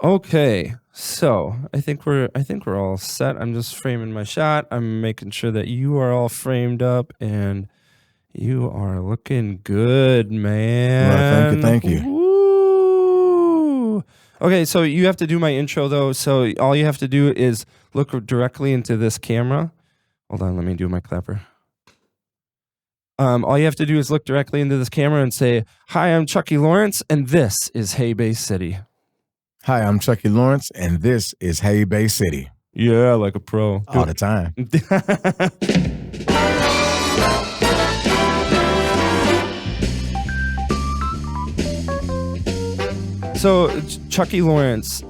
Okay, so I think we're all set. I'm just framing my shot. I'm making sure that you are all framed up and you are looking good, Well, thank you, man. thank you. Woo! Okay, so you have to do my intro though. So all you have to do is look directly into this camera. Hold on, let me do my clapper. All you have to do is look directly into this camera and say, "Hi, I'm Chuckie Lawrence, and this is Hey Bay City." Hi, I'm Chuckie Lawrence, and this is Hey Bay City. Yeah, like a pro. All the time. So, Chuckie Lawrence,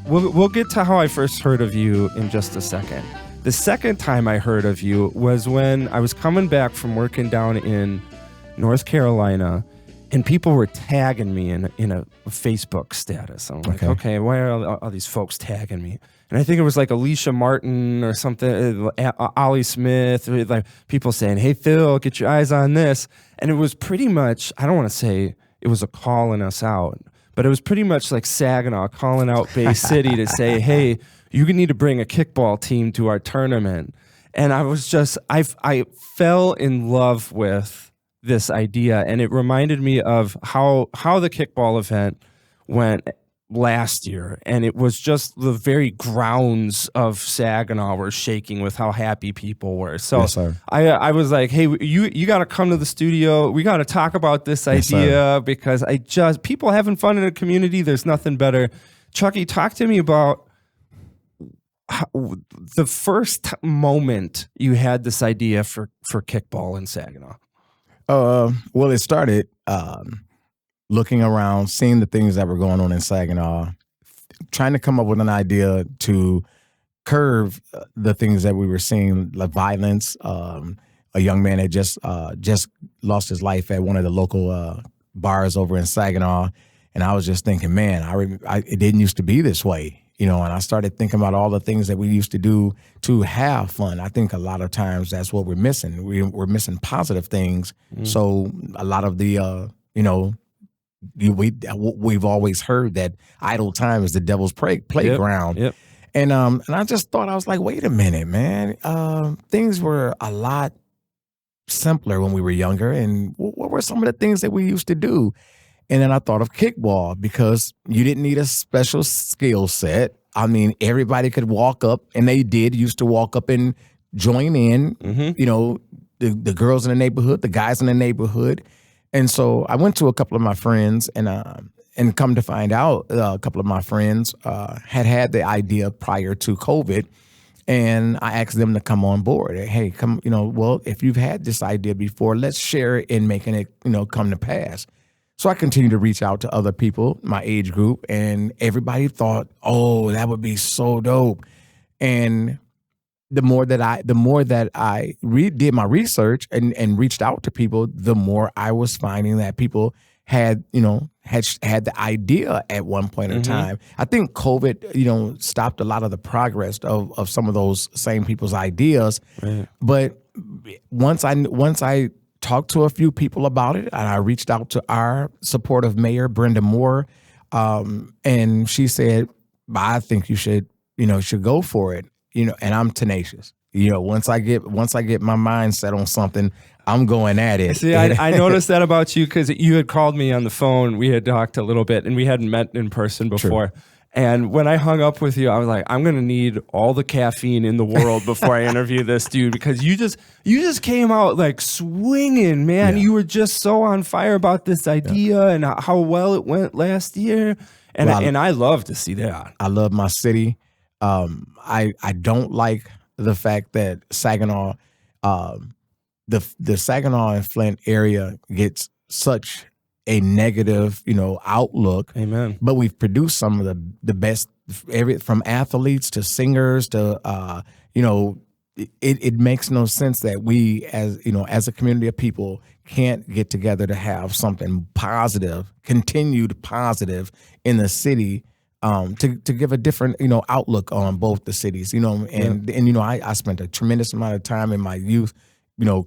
we'll get to how I first heard of you in just a second. The second time I heard of you was when I was coming back from working down in North Carolina, and people were tagging me in a Facebook status. I'm like, okay, why are all these folks tagging me? And I think it was like Alicia Martin or something, Ollie Smith, like people saying, "Hey, Phil, get your eyes on this." And it was pretty much, I don't want to say it was a calling us out, but it was pretty much like Saginaw calling out Bay City to say, "Hey, you need to bring a kickball team to our tournament." And I was just, I fell in love with this idea, and it reminded me of how the kickball event went last year, and it was just the very grounds of Saginaw were shaking with how happy people were. So Yes, sir. I was like, "Hey, you got to come to the studio. We got to talk about this idea because people having fun in a community. There's nothing better." Chuckie, talk to me about the first moment you had this idea for kickball in Saginaw. Well, it started looking around, seeing the things that were going on in Saginaw, trying to come up with an idea to curb the things that we were seeing, like violence. A young man had just lost his life at one of the local bars over in Saginaw, and I was just thinking, man, it didn't used to be this way. And I started thinking about all the things that we used to do to have fun. I think a lot of times that's what we're missing. We're missing positive things. So a lot of the, we've always heard that idle time is the devil's playground. Yep. And I just thought, I was like, wait a minute, man. Things were a lot simpler when we were younger. And what were some of the things that we used to do? And then I thought of kickball, because you didn't need a special skill set. I mean, everybody could walk up, and they used to walk up and join in, the girls in the neighborhood, the guys in the neighborhood. And so I went to a couple of my friends, and come to find out, a couple of my friends had the idea prior to COVID. And I asked them to come on board. Hey, come, well, if you've had this idea before, let's share it in making it, come to pass. So I continued to reach out to other people, my age group, and everybody thought, "Oh, that would be so dope." And the more that I did my research and reached out to people, the more I was finding that people had the idea at one point in time. I think COVID, stopped a lot of the progress of some of those same people's ideas. Right. But once I talked to a few people about it, and I reached out to our supportive mayor, Brenda Moore, and she said, "I think you should go for it." And I'm tenacious. Once I get my mind set on something, I'm going at it. See, I noticed that about you, because you had called me on the phone. We had talked a little bit, and we hadn't met in person before. True. And when I hung up with you, I was like, I'm going to need all the caffeine in the world before I interview this dude, because you just came out like swinging, man. Yeah. You were just so on fire about this idea and how well it went last year. And I love to see that. I love my city. I don't like the fact that Saginaw, the Saginaw and Flint area gets such a negative, outlook. Amen. But we've produced some of the best, from athletes to singers to, it makes no sense that we, as a community of people, can't get together to have something positive, continued positive in the city, to give a different, outlook on both the cities, I spent a tremendous amount of time in my youth,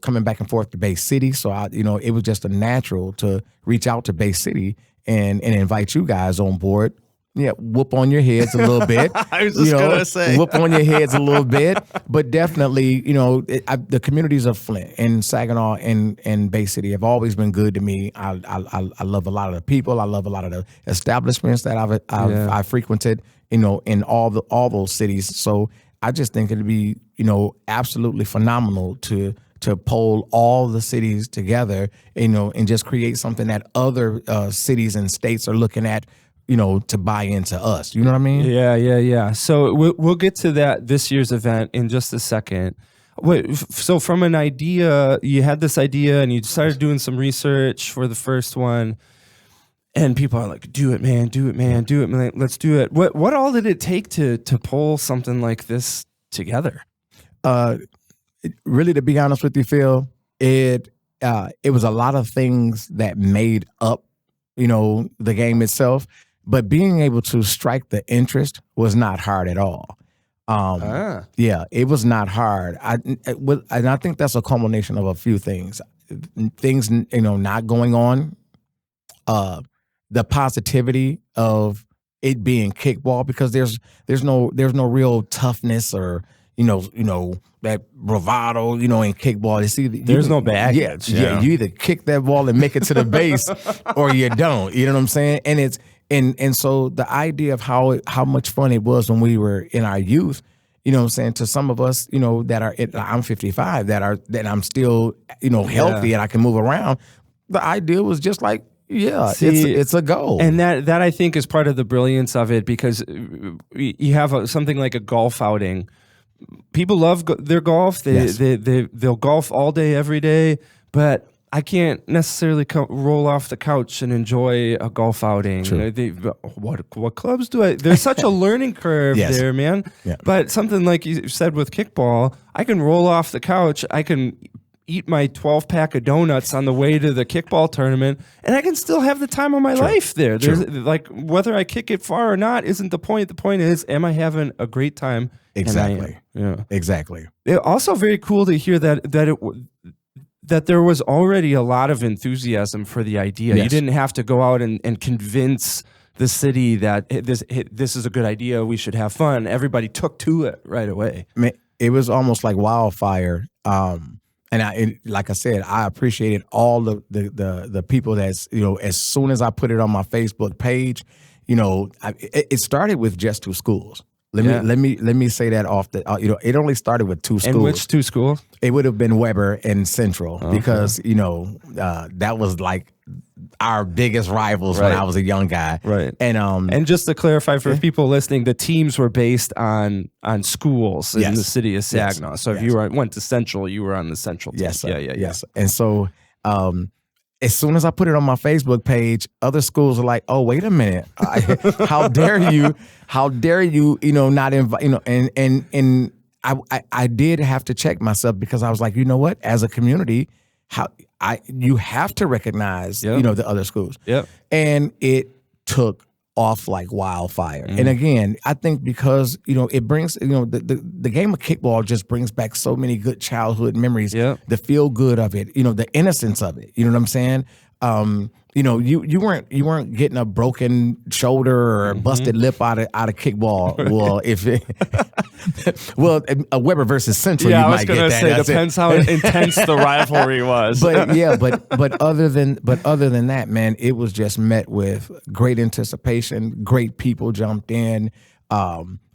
coming back and forth to Bay City. So it was just a natural to reach out to Bay City and invite you guys on board whoop on your heads a little bit. I was just gonna say, whoop on your heads a little bit, but definitely, the communities of Flint and Saginaw and Bay City have always been good to me. I love a lot of the people. I love a lot of the establishments that I've frequented. In all those cities. So I just think it'd be absolutely phenomenal to pull all the cities together, and just create something that other cities and states are looking at, to buy into us. You know what I mean? Yeah. So we'll get to that this year's event in just a second. So from an idea, you had this idea and you started doing some research for the first one, and people are like, do it, man, let's do it. What all did it take to pull something like this together? Really, to be honest with you, Phil, it was a lot of things that made up, the game itself. But being able to strike the interest was not hard at all. Yeah, it was not hard. And I think that's a culmination of a few things. Things, not going on. The positivity of it being kickball, because there's no real toughness or that bravado, in kickball. It's either, there's no baggage. Yeah, you either kick that ball and make it to the base or you don't. You know what I'm saying? And it's and so the idea of how much fun it was when we were in our youth, what I'm saying, to some of us, that are I'm 55, that I'm still, healthy and I can move around. The idea was just like, it's a goal. And that I think is part of the brilliance of it, because you have something like a golf outing. People love their golf. They'll golf all day, every day, but I can't necessarily roll off the couch and enjoy a golf outing. What clubs do I? There's such a learning curve there, man. Yeah. But something like you said with kickball, I can roll off the couch. I can eat my 12-pack of donuts on the way to the kickball tournament, and I can still have the time of my life there. There's like, whether I kick it far or not isn't the point. The point is, am I having a great time? Exactly. Exactly. It's also very cool to hear that there was already a lot of enthusiasm for the idea. Yes. You didn't have to go out and convince the city that this is a good idea, we should have fun. Everybody took to it right away. It was almost like wildfire. And like I said, I appreciated all the people that's, as soon as I put it on my Facebook page, it started with just 2 schools. Let me say that off the it only started with 2 schools. And which 2 schools? It would have been Weber and Central, because that was like our biggest rivals when I was a young guy. Right. And just to clarify for people listening, the teams were based on schools in the city of Saginaw. Yes. So if you went to Central, you were on the Central team. Yes, sir. Yes. And so as soon as I put it on my Facebook page, other schools are like, "Oh, wait a minute! How dare you? How dare you? Not invite? And I did have to check myself, because I was like, you know what? As a community, you have to recognize the other schools. Yep. And it took off like wildfire. And again, I think because it brings the game of kickball just brings back so many good childhood memories. Yep. The feel good of it, the innocence of it. You know what I'm saying? You weren't getting a broken shoulder or a busted lip out of kickball. Well, a Weber versus Central, you might get that. Yeah, I was going to say, depends how intense the rivalry was. But other than that, man, it was just met with great anticipation. Great people jumped in.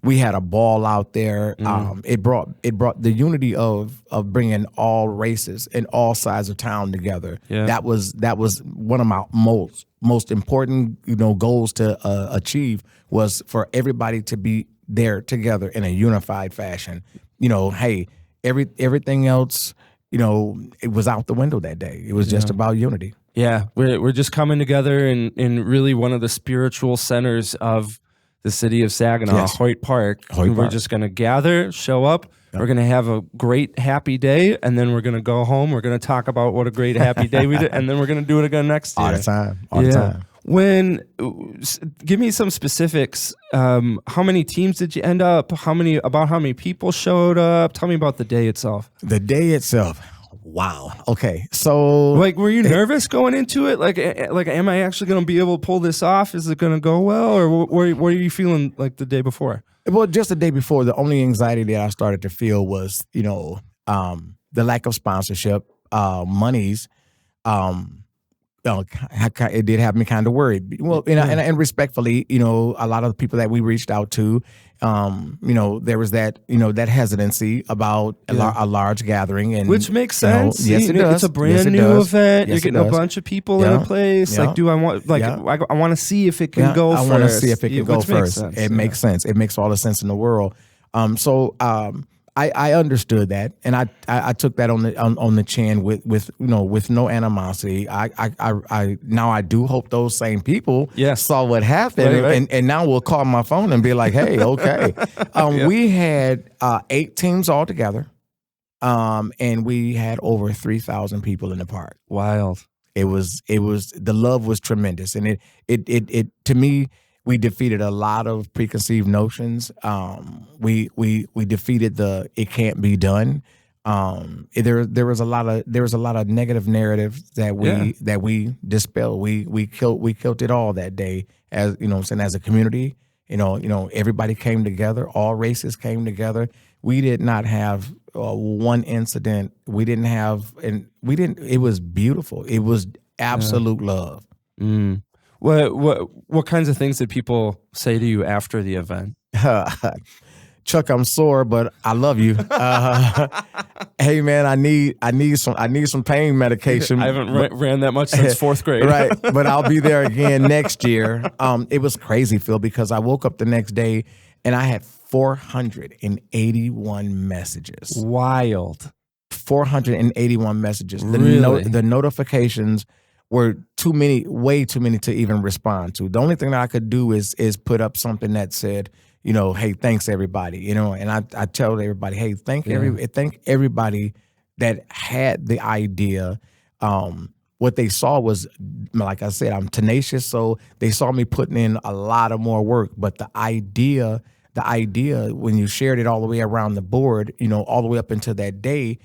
We had a ball out there. It brought the unity of bringing all races and all sides of town together. Yeah. That was one of my most important goals to achieve, was for everybody to be there together in a unified fashion. Hey, everything else, it was out the window that day. It was just about unity. Yeah, we're just coming together in really one of the spiritual centers of the city of Saginaw, Hoyt Park. We're just going to gather, show up. Yep. We're going to have a great, happy day, and then we're going to go home. We're going to talk about what a great, happy day we did, and then we're going to do it again next year. All the time. All the time. Give me some specifics. How many teams did you end up? How many people showed up? Tell me about the day itself. The day itself. Wow. Okay. So Like, were you nervous going into it? Like, am I actually going to be able to pull this off? Is it going to go well, or what are you feeling like the day before? Well, just the day before, the only anxiety that I started to feel was, the lack of sponsorship, monies. It did have me kind of worried. Well, and respectfully, a lot of the people that we reached out to, there was that, that hesitancy about a large gathering, and which makes sense. Yes, it does. It's a brand new event. You're getting a bunch of people in a place. Yeah. Like, do I want? Like, I want to see if it can go. I want to see if it can go first. It makes sense. It makes all the sense in the world. I understood that, and I took that on the chin with no animosity. I do hope those same people saw what happened, right. And now will call my phone and be like, hey, okay. We had 8 teams all together, and we had over 3,000 people in the park. Wild. It was the love was tremendous, and it to me. We defeated a lot of preconceived notions. We defeated the it can't be done. There was a lot of negative narratives that we dispelled. We killed it all that day, as as a community. Everybody came together. All races came together. We did not have one incident. It was beautiful. It was absolute love. Mm. What kinds of things did people say to you after the event? Chuck, I'm sore, but I love you. Hey man, I need some pain medication. I haven't ran that much since 4th grade. Right, but I'll be there again next year. It was crazy, Phil, because I woke up the next day and I had 481 messages. Wild. 481 messages. Really? The notifications were way too many to even respond to. The only thing that I could do is put up something that said, hey, thanks everybody, and I tell everybody, hey, thank everybody that had the idea. What they saw was, like I said, I'm tenacious, so they saw me putting in a lot of more work. But the idea, when you shared it all the way around the board, all the way up until that day,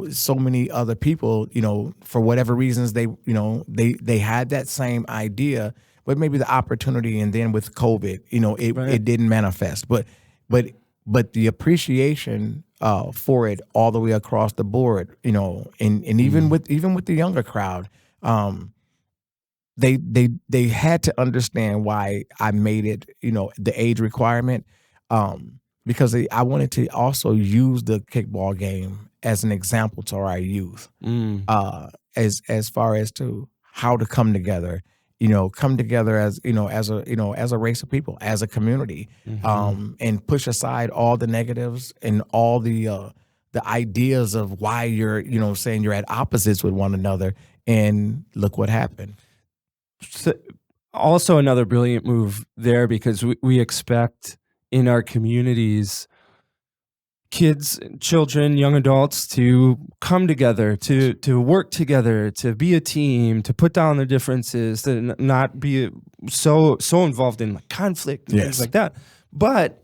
so many other people, for whatever reasons, they had that same idea, but maybe the opportunity, and then with COVID, it didn't manifest. But the appreciation for it all the way across the board, and even with the younger crowd, they had to understand why I made it, the age requirement, because I wanted to also use the kickball game as an example to our youth, as far as to how to come together, as a race of people, as a community, and push aside all the negatives and all the ideas of why you're, saying you're at opposites with one another, and look what happened. So, also another brilliant move there, because we expect in our communities kids, children, young adults to come together, to work together, to be a team, to put down their differences, to not be so involved in like conflict and things like that. But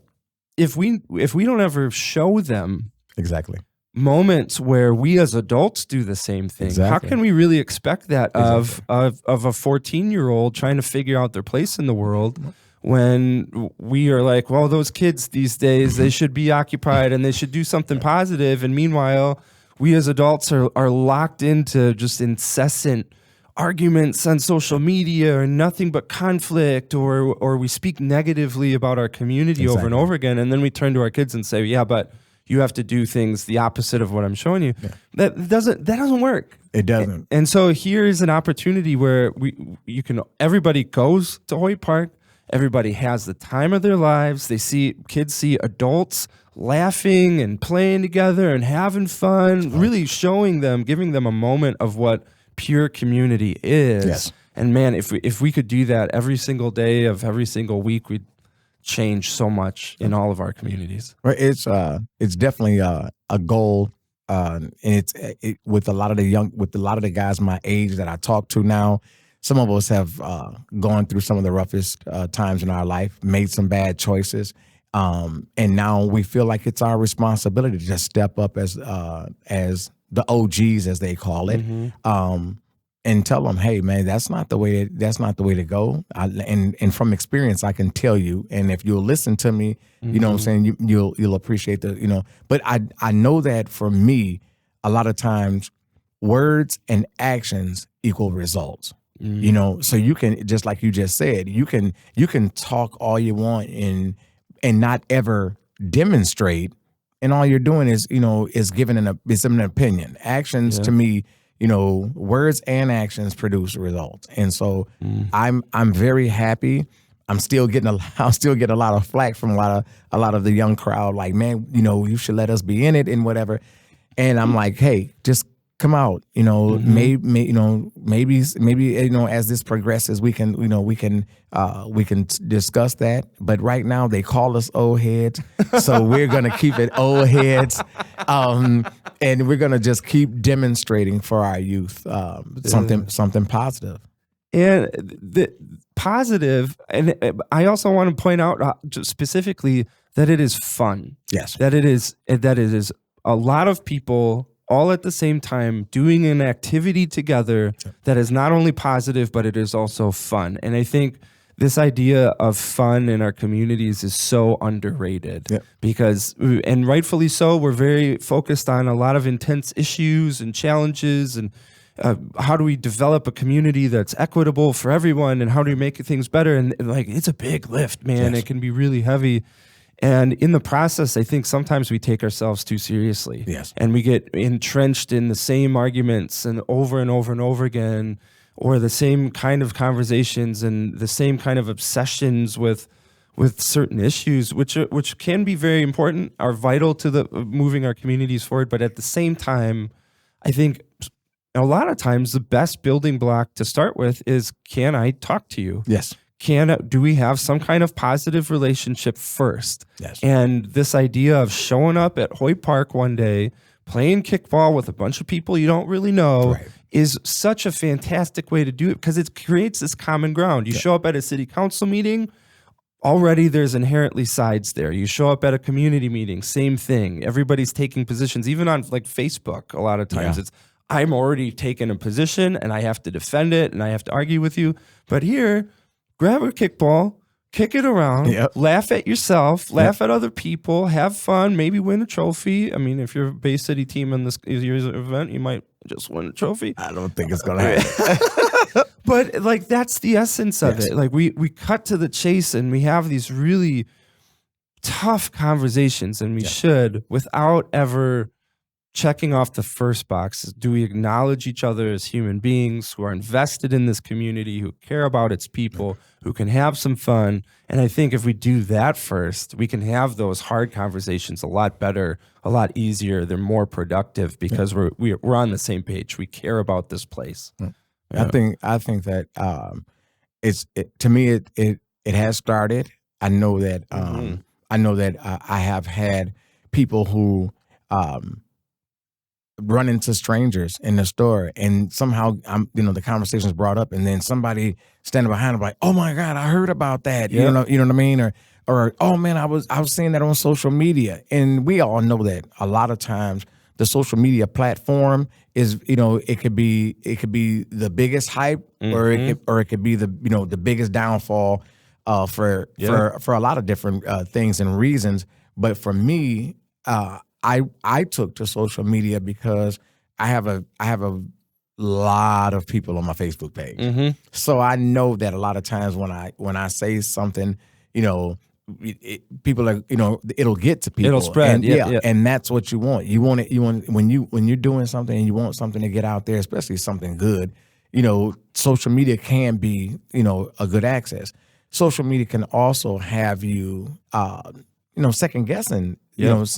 if we don't ever show them exactly moments where we as adults do the same thing, how can we really expect that of a 14-year-old trying to figure out their place in the world, when we are like, well, those kids these days, they should be occupied and they should do something positive. And meanwhile, we as adults are locked into just incessant arguments on social media, or nothing but conflict, or we speak negatively about our community over and over again. And then we turn to our kids and say, yeah, but you have to do things the opposite of what I'm showing you. Yeah. That doesn't work. It doesn't. And so here's an opportunity where everybody goes to Hoyt Park. Everybody has the time of their lives. Kids see adults laughing and playing together and having fun, really showing them, giving them a moment of what pure community is. Yes. And man, if we could do that every single day of every single week, we'd change so much in all of our communities. It's definitely a goal, and it's with a lot of the guys my age that I talk to now. Some of us have gone through some of the roughest times in our life, made some bad choices, and now we feel like it's our responsibility to just step up as the OGs as they call it, and tell them, hey man, that's not the way to go. And from experience, I can tell you. And if you'll listen to me, you know what I'm saying, you'll appreciate the. But I know that for me, a lot of times, words and actions equal results. So you can, just like you just said, you can talk all you want and not ever demonstrate, and all you're doing is giving an opinion. Actions to me, words and actions produce results, and so I'm very happy. I'm still getting a lot of flack from a lot of the young crowd, like, man, you should let us be in it and whatever. And I'm like, hey, just come out, maybe as this progresses, we can discuss that. But right now they call us old heads, so we're gonna keep it old heads, and we're gonna just keep demonstrating for our youth something positive. And the positive, and I also want to point out just specifically that it is fun. Yes, that it is a lot of people all at the same time doing an activity together that is not only positive, but it is also fun. And I think this idea of fun in our communities is so underrated because, and rightfully so, we're very focused on a lot of intense issues and challenges, and how do we develop a community that's equitable for everyone, and how do we make things better? And like, it's a big lift, man. It can be really heavy. And in the process, I think sometimes we take ourselves too seriously. Yes. And we get entrenched in the same arguments and over and over again, or the same kind of conversations and the same kind of obsessions with certain issues, which can be very important, are vital to the moving our communities forward. But at the same time, I think a lot of times the best building block to start with is, can I talk to you? Yes. Do we have some kind of positive relationship first? Yes. And this idea of showing up at Hoyt Park one day, playing kickball with a bunch of people you don't really know is such a fantastic way to do it, because it creates this common ground. You show up at a city council meeting, already there's inherently sides there. You show up at a community meeting, same thing. Everybody's taking positions, even on like Facebook. A lot of times it's, I'm already taking a position and I have to defend it and I have to argue with you. But here, grab a kickball, kick it around, laugh at yourself, laugh at other people, have fun, maybe win a trophy. I mean, if you're a Bay City team in this year's event, you might just win a trophy. I don't think it's going to happen. But like, that's the essence of it. Like we cut to the chase and we have these really tough conversations, and we should, without ever checking off the first box. Do we acknowledge each other as human beings who are invested in this community, who care about its people, who can have some fun? And I think if we do that first, we can have those hard conversations a lot better, a lot easier. They're more productive because we're on the same page. We care about this place. I think that to me it has started. I know that I have had people who run into strangers in the store, and somehow the conversation's brought up, and then somebody standing behind them like, oh my God, I heard about that. You know what I mean? Or oh man, I was seeing that on social media. And we all know that a lot of times the social media platform is, it could be the biggest hype, or it could be the the biggest downfall for a lot of different things and reasons. But for me, I took to social media because I have a lot of people on my Facebook page. So I know that a lot of times when I say something, people are, it'll get to people. It'll spread. And, and that's what you want. You want when you're doing something and you want something to get out there, especially something good, social media can be, a good access. Social media can also have you, second guessing,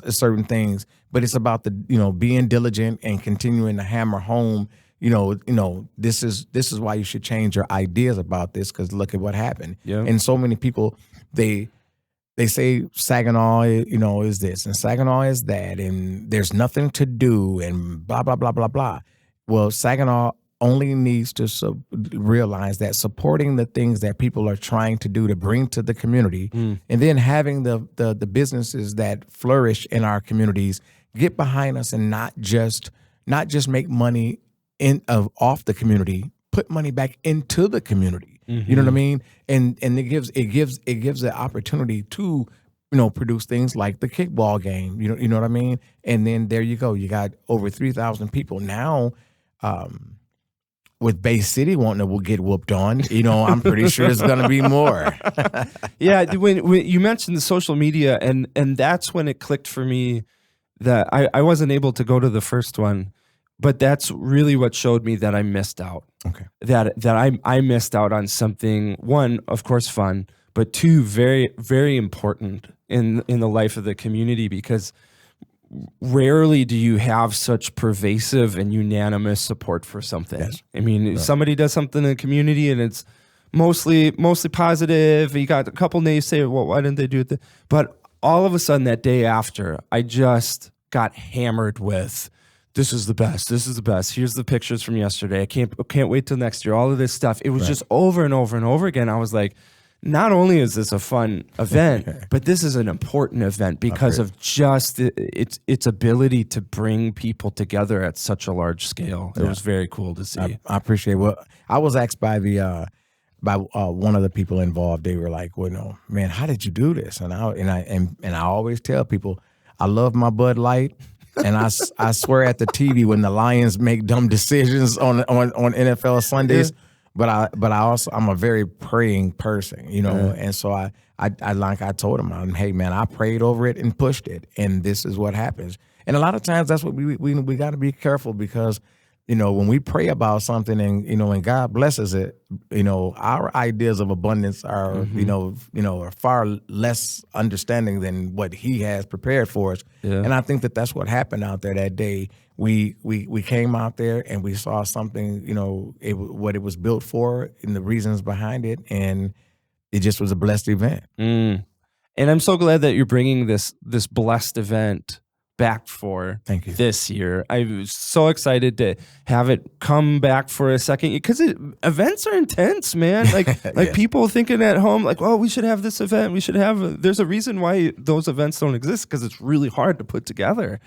certain things, but it's about the, being diligent and continuing to hammer home, this is why you should change your ideas about this, because look at what happened. And so many people, they say Saginaw, is this and Saginaw is that, and there's nothing to do, and blah, blah, blah, blah, blah. Well, Saginaw only needs to realize that supporting the things that people are trying to do to bring to the community, and then having the businesses that flourish in our communities get behind us, and not just not just make money off the community, put money back into the community. You know what I mean? And it gives the opportunity to, produce things like the kickball game. You know what I mean? And then there you go. You got over 3,000 people now. With Bay City wanting to get whooped on, I'm pretty sure it's going to be more. Yeah, when you mentioned the social media, and that's when it clicked for me that I wasn't able to go to the first one, but that's really what showed me that I missed out. Okay. That I missed out on something, one, of course, fun, but two, very, very important in the life of the community, because rarely do you have such pervasive and unanimous support for something. Yes. I mean, if somebody does something in the community and it's mostly positive, you got a couple naysayers, well, why didn't they do it? But all of a sudden that day after, I just got hammered with, this is the best. This is the best. Here's the pictures from yesterday. I can't wait till next year. All of this stuff. It was just over and over and over again. I was like, not only is this a fun event, but this is an important event because of just its ability to bring people together at such a large scale. It was very cool to see. I appreciate it. Well, I was asked by one of the people involved. They were like, "Well, no, man, how did you do this?" And I always tell people, I love my Bud Light. And I swear at the TV when the Lions make dumb decisions on NFL Sundays, but I'm a very praying person, and so I like I told him, hey man, I prayed over it and pushed it, and this is what happens. And a lot of times that's what we got to be careful, because when we pray about something and God blesses it, our ideas of abundance are are far less understanding than what He has prepared for us. Yeah. And I think that's what happened out there that day. We came out there and we saw something, what it was built for and the reasons behind it, and it just was a blessed event. And I'm so glad that you're bringing this blessed event back for this year. I was so excited to have it come back for a second, because events are intense, man. Like people thinking at home, like, oh, we should have this event. We should have. There's a reason why those events don't exist, because it's really hard to put together.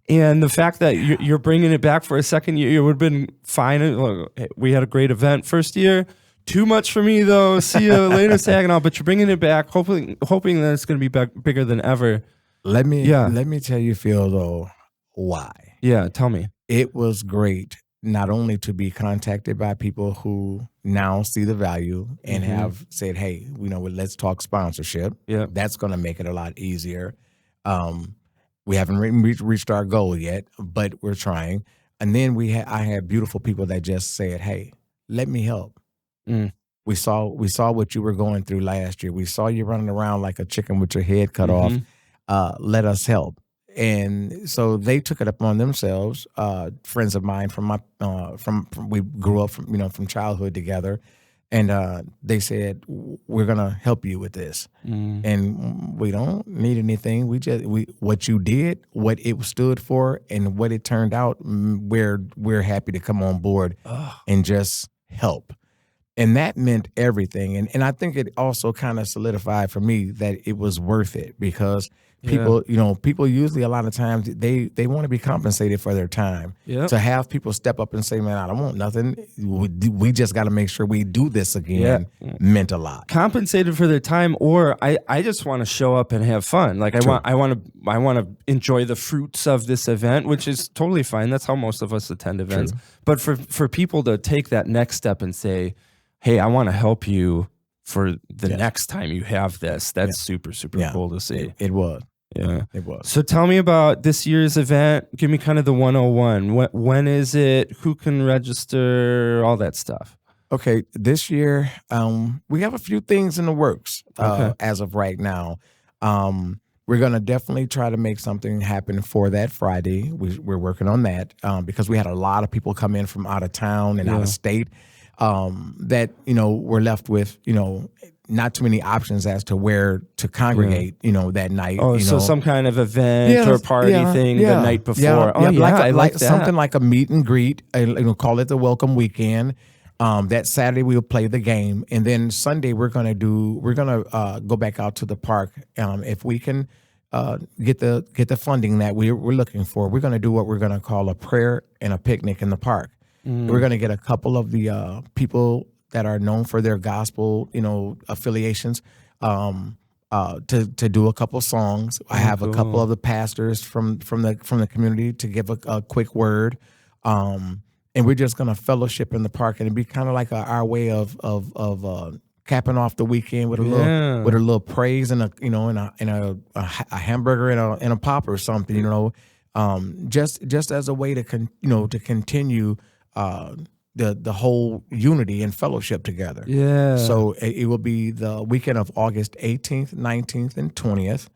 And the fact that you're bringing it back for a second year, it would have been fine. We had a great event first year. Too much for me though. See you later, Saginaw. But you're bringing it back, hoping that it's going to be bigger than ever. Let me tell you, Phil, though, why. Yeah, tell me. It was great not only to be contacted by people who now see the value and have said, hey, let's talk sponsorship. Yeah. That's going to make it a lot easier. We haven't reached our goal yet, but we're trying. And then I had beautiful people that just said, hey, let me help. We saw what you were going through last year. We saw you running around like a chicken with your head cut off. Let us help. And so they took it upon themselves. Friends of mine we grew up from childhood together, and they said, we're gonna help you with this, and we don't need anything. What you did, what it stood for, and what it turned out. We're happy to come on board and just help. And that meant everything. And I think it also kind of solidified for me that it was worth it, because people, people usually a lot of times they want to be compensated for their time. To have people step up and say, man, I don't want nothing. We just got to make sure we do this again meant a lot. Compensated for their time, or I just want to show up and have fun. Like I want to enjoy the fruits of this event, which is totally fine. That's how most of us attend events. True. But for people to take that next step and say, hey, I want to help you for the next time you have this. That's super, super cool to see. It was. Yeah. It was. So tell me about this year's event. Give me kind of the 101. When is it? Who can register? All that stuff. Okay. This year, we have a few things in the works as of right now. We're going to definitely try to make something happen for that Friday. We're working on that because we had a lot of people come in from out of town and out of state. That, we're left with, not too many options as to where to congregate, that night. Oh, so some kind of event or party thing the night before. I like that. Something like a meet and greet, call it the welcome weekend. That Saturday we'll play the game. And then Sunday we're going to go back out to the park. If we can get the funding that we're looking for, we're going to do what we're going to call a prayer and a picnic in the park. We're going to get a couple of the people that are known for their gospel, affiliations, to do a couple songs. I have a couple of the pastors from the community to give a quick word, and we're just gonna fellowship in the park, and it'd be kind of like our way of capping off the weekend with a little praise and a hamburger and a pop or something, just as a way to continue the whole unity and fellowship together. Yeah. So it will be the weekend of August 18th, 19th, and 20th.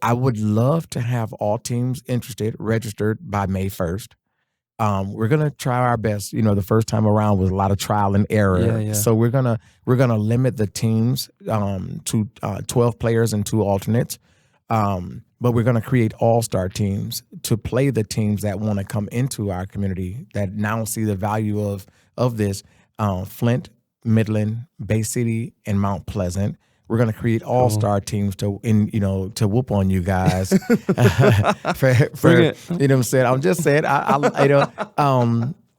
I would love to have all teams registered by May 1st. We're gonna try our best. The first time around was a lot of trial and error. Yeah. So we're gonna limit the teams to 12 players and 2 alternates. But we're going to create all-star teams to play the teams that want to come into our community that now see the value of this. Flint, Midland, Bay City, and Mount Pleasant. We're going to create all-star teams to whoop on you guys. for you know what I'm saying? I'm just saying.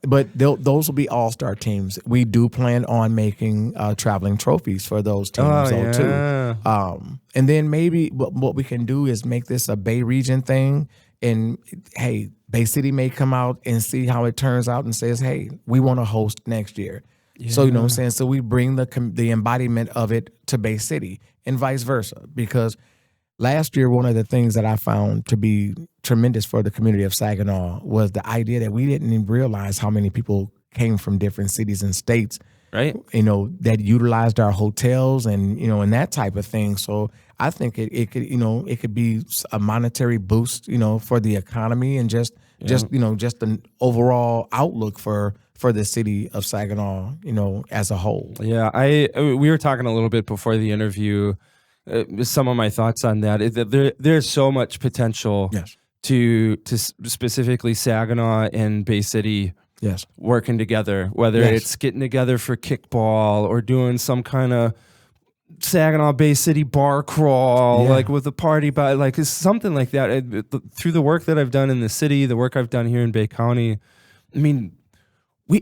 But those will be all-star teams. We do plan on making traveling trophies for those teams too. And then maybe what we can do is make this a Bay Region thing. And hey, Bay City may come out and see how it turns out and says, hey, we want to host next year. Yeah. So, you know what I'm saying? So we bring the embodiment of it to Bay City and vice versa. Because last year, one of the things that I found to be tremendous for the community of Saginaw was the idea that we didn't even realize how many people came from different cities and states, right? That utilized our hotels and that type of thing. So I think it could be a monetary boost, for the economy and just an overall outlook for the city of Saginaw, as a whole. Yeah, we were talking a little bit before the interview. Some of my thoughts on that. There's so much potential. Yes. To specifically Saginaw and Bay City, yes, working together, whether it's getting together for kickball or doing some kind of Saginaw Bay City bar crawl, like with a party, like it's something like that. Through the work that I've done in the city, the work I've done here in Bay County, I mean,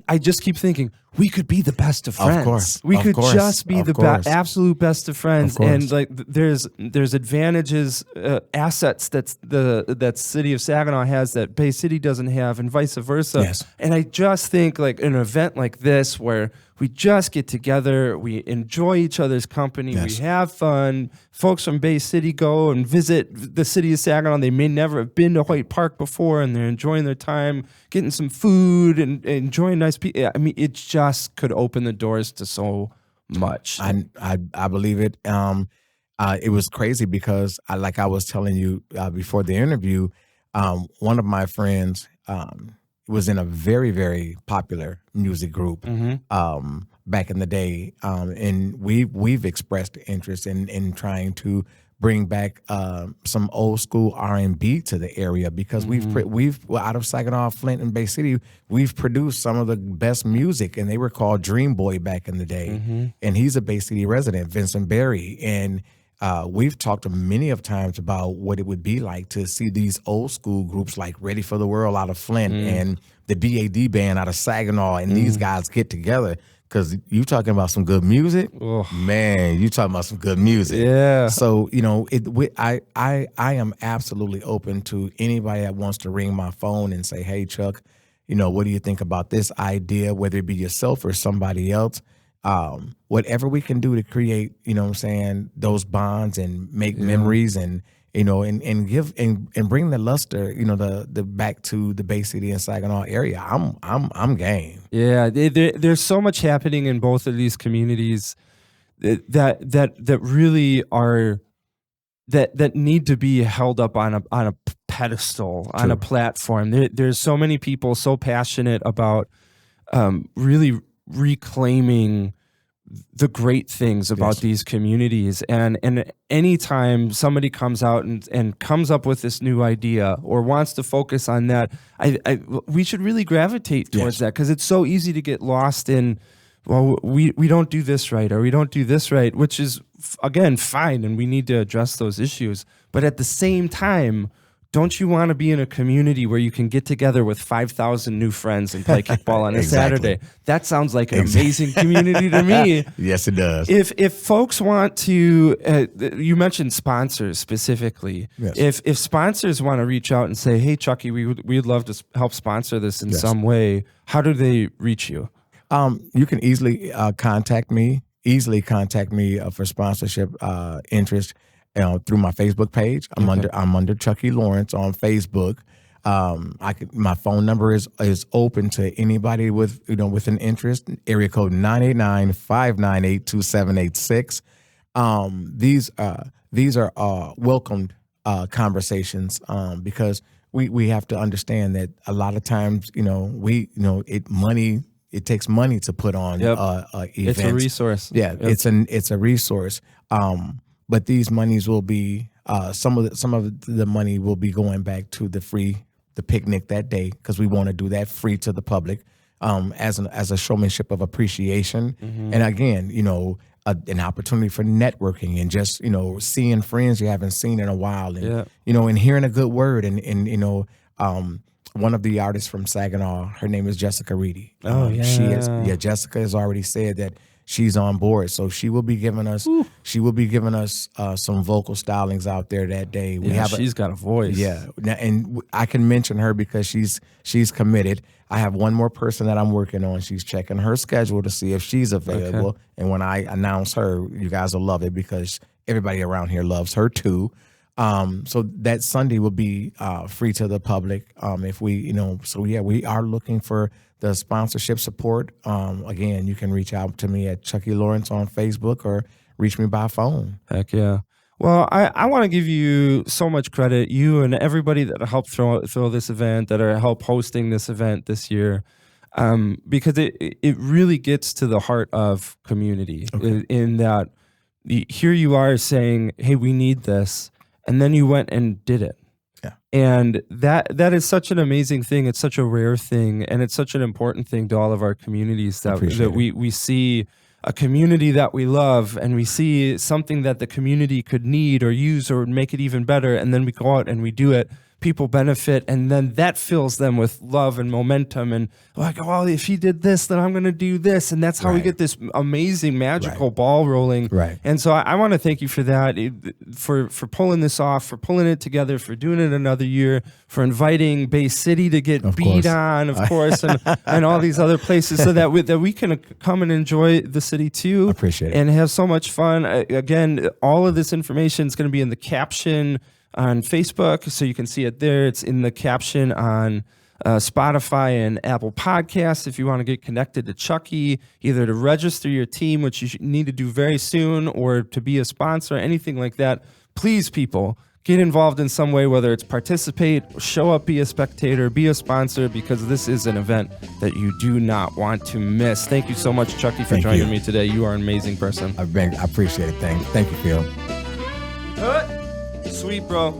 I just keep thinking we could be the best of friends. Of course. We could just be the absolute best of friends. And like there's advantages, assets that city of Saginaw has that Bay City doesn't have, and vice versa. Yes. And I just think like an event like this where we just get together, we enjoy each other's company, we have fun. Folks from Bay City go and visit the city of Saginaw. They may never have been to Hoyt Park before, and they're enjoying their time, getting some food and enjoying nice people. I mean, it just could open the doors to so much. I believe it. It was crazy because, like I was telling you before the interview, one of my friends was in a very, very popular music group back in the day, and we've expressed interest in trying to bring back some old school R&B to the area because we've out of Saginaw, Flint, and Bay City, we've produced some of the best music, and they were called Dream Boy back in the day. And he's a Bay City resident, Vincent Berry, and we've talked many of times about what it would be like to see these old school groups like Ready for the World out of Flint and the BAD band out of Saginaw, and these guys get together. Because you talking about some good music, man. You talking about some good music, yeah. So I am absolutely open to anybody that wants to ring my phone and say, "Hey, Chuck, what do you think about this idea?" Whether it be yourself or somebody else, whatever we can do to create, those bonds and make memories and give and bring the luster, the back to the Bay City and Saginaw area. I'm game. Yeah, there's so much happening in both of these communities that really are that need to be held up on a pedestal, on a platform. There's so many people so passionate about really reclaiming the great things about these communities, and anytime somebody comes out and comes up with this new idea or wants to focus on that, we should really gravitate towards that, because it's so easy to get lost in, well, we don't do this right or we don't do this right, which is again, fine, and we need to address those issues. But at the same time, don't you want to be in a community where you can get together with 5,000 new friends and play kickball on a Saturday? That sounds like an amazing community to me. Yes, it does. If folks want to, you mentioned sponsors specifically. Yes. If sponsors want to reach out and say, "Hey, Chuckie, we'd love to help sponsor this in some way," how do they reach you? You can easily contact me. For sponsorship interest. Through my Facebook page. I'm under Chuckie Lawrence on Facebook. My phone number is open to anybody with an interest. Area code 989-598-2786. These are welcomed conversations because we have to understand that a lot of times it takes money to put on events. It's a resource. Yeah, it's a resource. But these monies will be some of the money will be going back to the picnic that day, because we want to do that free to the public as a showmanship of appreciation. And again, an opportunity for networking and just seeing friends you haven't seen in a while, and and hearing a good word, and one of the artists from Saginaw, her name is Jessica Reedy. Jessica has already said that she's on board, so she will be giving us some vocal stylings out there that day. She's got a voice. Yeah, and I can mention her because she's committed. I have one more person that I'm working on. She's checking her schedule to see if she's available. Okay. And when I announce her, you guys will love it because everybody around here loves her too. So that Sunday will be free to the public. We are looking for the sponsorship support. Again, you can reach out to me at Chuckie Lawrence on Facebook or reach me by phone. Heck yeah. Well, I want to give you so much credit, you and everybody that helped throw this event, that are help hosting this event this year, because it really gets to the heart of community. Okay. In that here you are saying, hey, we need this, and then you went and did it. Yeah. And that is such an amazing thing. It's such a rare thing, and it's such an important thing to all of our communities that we see a community that we love, and we see something that the community could need or use or make it even better, and then we go out and we do it. People benefit, and then that fills them with love and momentum, and like, oh, if he did this, then I'm going to do this, and that's how we get this amazing, magical ball rolling. Right. And so I want to thank you for that, for pulling this off, for pulling it together, for doing it another year, for inviting Bay City to get beat on, of course, and all these other places, so that we can come and enjoy the city too. Appreciate it. And have so much fun. Again, all of this information is going to be in the caption on Facebook, so you can see it there. It's in the caption on Spotify and Apple Podcasts. If you want to get connected to Chuckie, either to register your team, which you need to do very soon, or to be a sponsor, anything like that, please, people, get involved in some way, whether it's participate, show up, be a spectator, be a sponsor, because this is an event that you do not want to miss. Thank you so much, Chuckie, for joining me today. You are an amazing person. I appreciate it. Thank you, Phil. Sweet, bro.